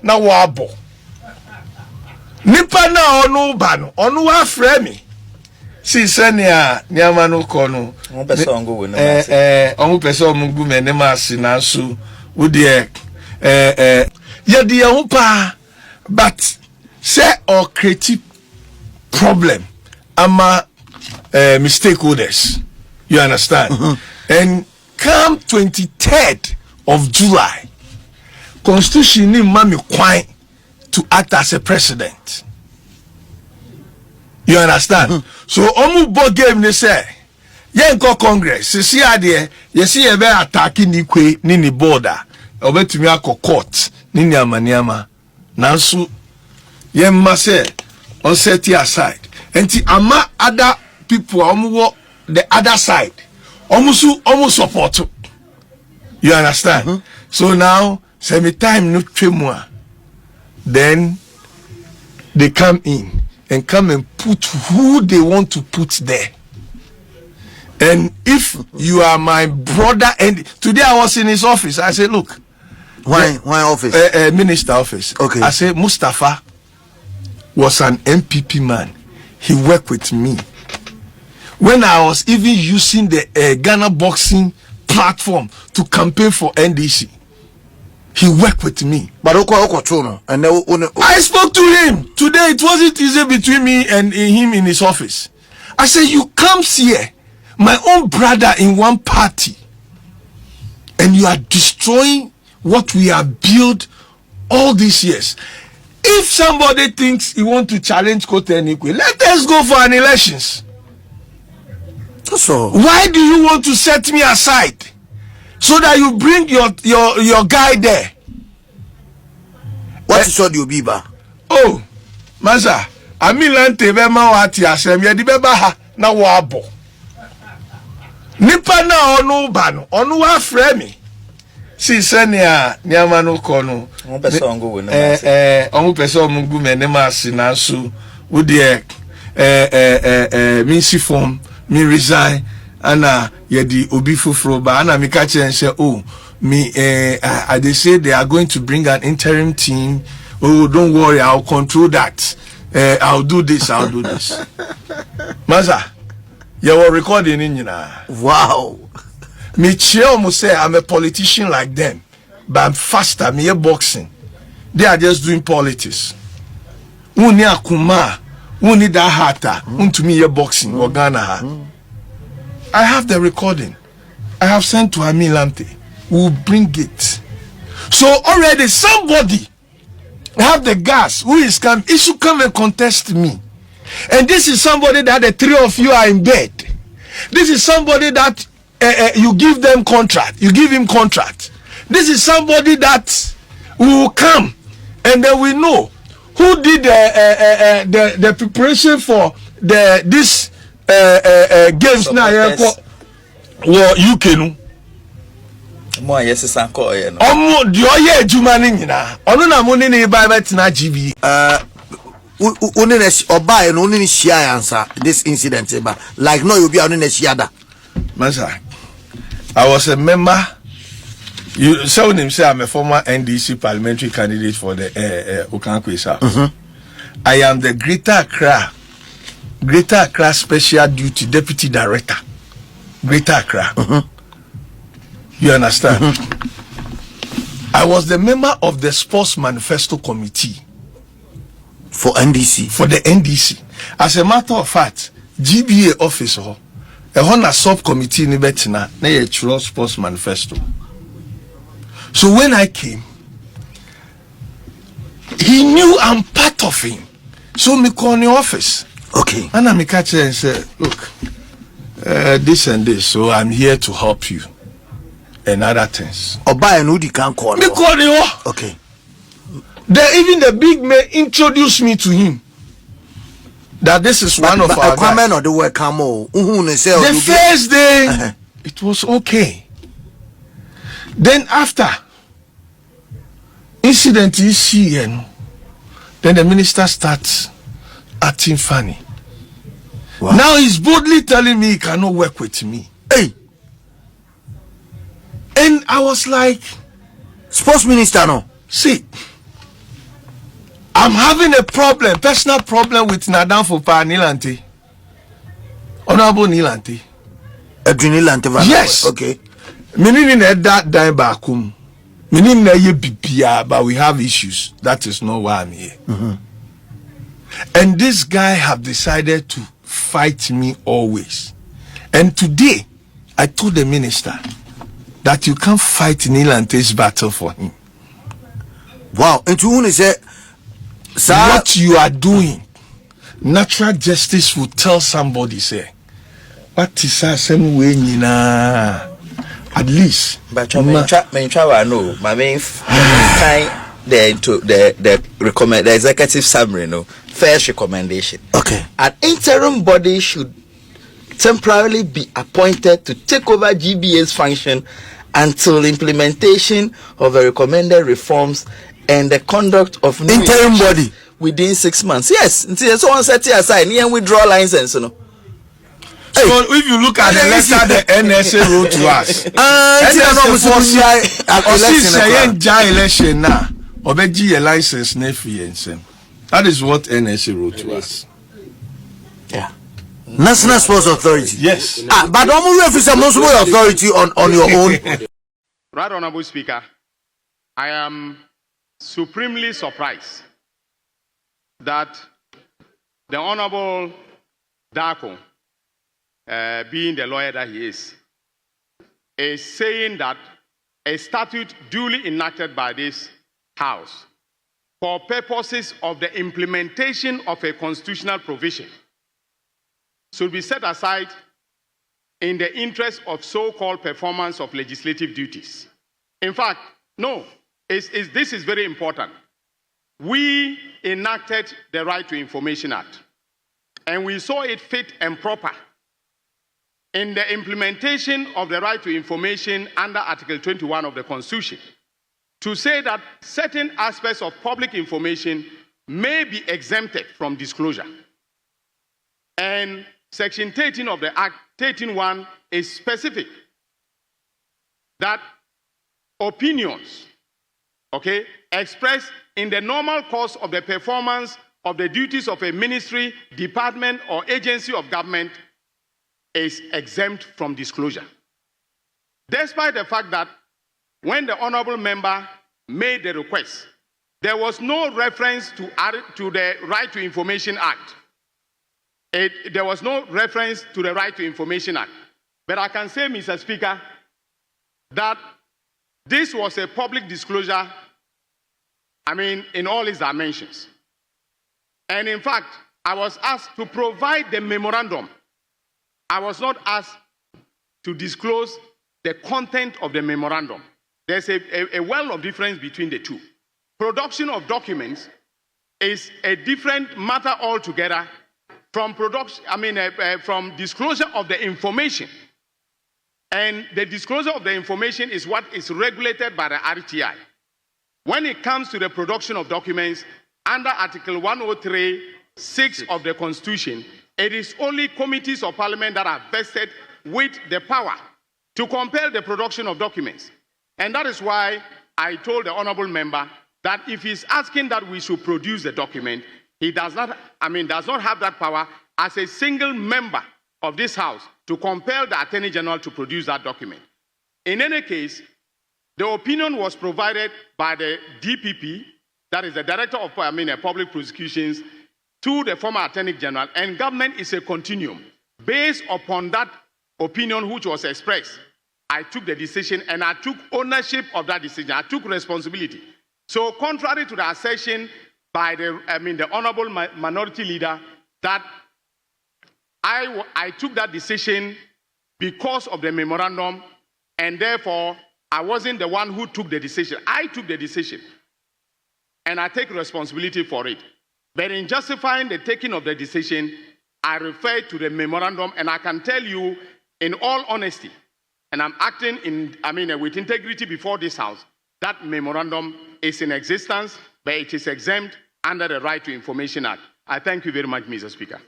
na wabo. Nipa na onu ba no, onu wa frɛ me. Si senia niama no kɔ no. Omo pese ongo we no. Omo pese omungu me ne masi na so wo de ye de ho pa but say or creative problem ama stakeholders. You understand? And come 23rd of July, Constitution ni mami kwai to act as a president. You understand? So omu bo game ne say yen ko Congress see ade ye see ye be attacking ni kwe ni ni border obetumi akọ court ni ni amaniama nanso yen ma say on set aside enti ama other people omu the other side almost support. You understand? So now semi time no tremor, then they come in and come and put who they want to put there. And if you are my brother, and today I was in his office, I said, look, why office? Minister office. Okay. I said Mustafa was an MPP man. He worked with me when I was even using the Ghana boxing platform to campaign for NDC. He worked with me. But I spoke to him today. It wasn't easy between me and him in his office. I said, you come here, my own brother in one party, and you are destroying what we have built all these years. If somebody thinks he want to challenge Kote Nikwe, let us go for an elections. So why do you want to set me aside so that you bring your guy there? What is all the Obiba? Oh, Maza, Amilante bema wati asem ye di beba ha na wabo. Nipa na onu ba no, onu wa frɛ me. Si senia niama no kɔ no. Omo pese ongo we no. Omo pese omungu me ne masi na so wo de minsi form me resign ana yedi obi fufuro ba ana me ka chen say oh me they say they are going to bring an interim team. Oh, don't worry, I'll control that. I'll do this. Maza, you were recording in wow. Me almost say I'm a politician like them, but I'm faster. Me boxing. They are just doing politics. Uni akuma, uni da hata, unto me boxing or Ghana. I have the recording. I have sent to Amilante. We'll bring it. So already somebody have the gas who is come. He should come and contest me. And this is somebody that the three of you are in bed. This is somebody that you give them contract. You give him contract. This is somebody that will come and then we know who did the preparation for this games now. Wo UK no. Mo ayese sanko ye no. Omo di oye adwuma ni nyina. Ono na mo ni ne ba betina GBA. Unine oba no unine shia answer this incident ba. Like no you be unine shia da. Master, I was a member. You saw him say I'm a former NDC parliamentary candidate for the Okankwe South. I am the Greater Accra Special Duty Deputy Director. Greater Accra. You understand? I was the member of the Sports Manifesto Committee for NDC. For the NDC. As a matter of fact, GBA officer, a Honda subcommittee in Betina, na Sports Manifesto. So when I came, he knew I'm part of him. So me call in the office. Okay. And I catch her and say, look, this and this, so I'm here to help you. And other things. Oba and Udi can call me. Call him. Okay. Even the big man introduced me to him. That this is one of our guys. Or the word camo. The first day, it was okay. Then after incident is here, then the minister starts acting funny. Wow. Now he's boldly telling me he cannot work with me. Hey. And I was like, sports minister no. See, I'm having a problem, personal problem with Nadam Fopa Nilante. Honorable Nilante. Yes. Okay. Meaning that dime bakum. Meaning that you BPR, but we have issues. That is not why I'm here. And this guy have decided to fight me always. And today, I told the minister that you can't fight Nilante's battle for him. Wow. And to whom say, sir, what you are doing, natural justice will tell somebody, say, what is that same way, Nina? At least. But I know, my main the executive summary, no, first recommendation. Okay. An interim body should temporarily be appointed to take over GBA's function until implementation of the recommended reforms and the conduct of new interim body within 6 months. Yes, until someone set it aside, and withdraw license, you know. So if you look at the letter the NSA wrote to us, election now, obeji license that is what NSA wrote to us. Yeah. National Sports Authority. Yes. But don't refuse a most authority on your own. Right, Honorable Speaker, I am supremely surprised that the Honorable Darko, being the lawyer that he is saying that a statute duly enacted by this House for purposes of the implementation of a constitutional provision should be set aside in the interest of so-called performance of legislative duties. In fact, no, this is very important. We enacted the Right to Information Act, and we saw it fit and proper in the implementation of the right to information under Article 21 of the Constitution to say that certain aspects of public information may be exempted from disclosure. And Section 13 of the Act, 13.1, is specific that opinions, okay, expressed in the normal course of the performance of the duties of a ministry, department, or agency of government is exempt from disclosure. Despite the fact that when the honorable member made the request, there was no reference to the Right to Information Act. There was no reference to the Right to Information Act. But I can say, Mr. Speaker, that this was a public disclosure, in all its dimensions. And in fact, I was asked to provide the memorandum. I was not asked to disclose the content of the memorandum. There's a well of difference between the two. Production of documents is a different matter altogether from from disclosure of the information. And the disclosure of the information is what is regulated by the RTI. When it comes to the production of documents under Article 103(6) of the Constitution, it is only committees of parliament that are vested with the power to compel the production of documents. And that is why I told the honorable member that if he's asking that we should produce the document, he does not have that power as a single member of this House to compel the Attorney General to produce that document. In any case, the opinion was provided by the DPP, that is the Director of Public Prosecutions, to the former Attorney General, and government is a continuum. Based upon that opinion which was expressed, I took the decision and I took ownership of that decision. I took responsibility. So contrary to the assertion by the Honorable Minority Leader that I took that decision because of the memorandum and therefore I wasn't the one who took the decision. I took the decision and I take responsibility for it. But in justifying the taking of the decision, I refer to the memorandum, and I can tell you in all honesty, and I'm acting with integrity before this House, that memorandum is in existence, but it is exempt under the Right to Information Act. I thank you very much, Mr. Speaker.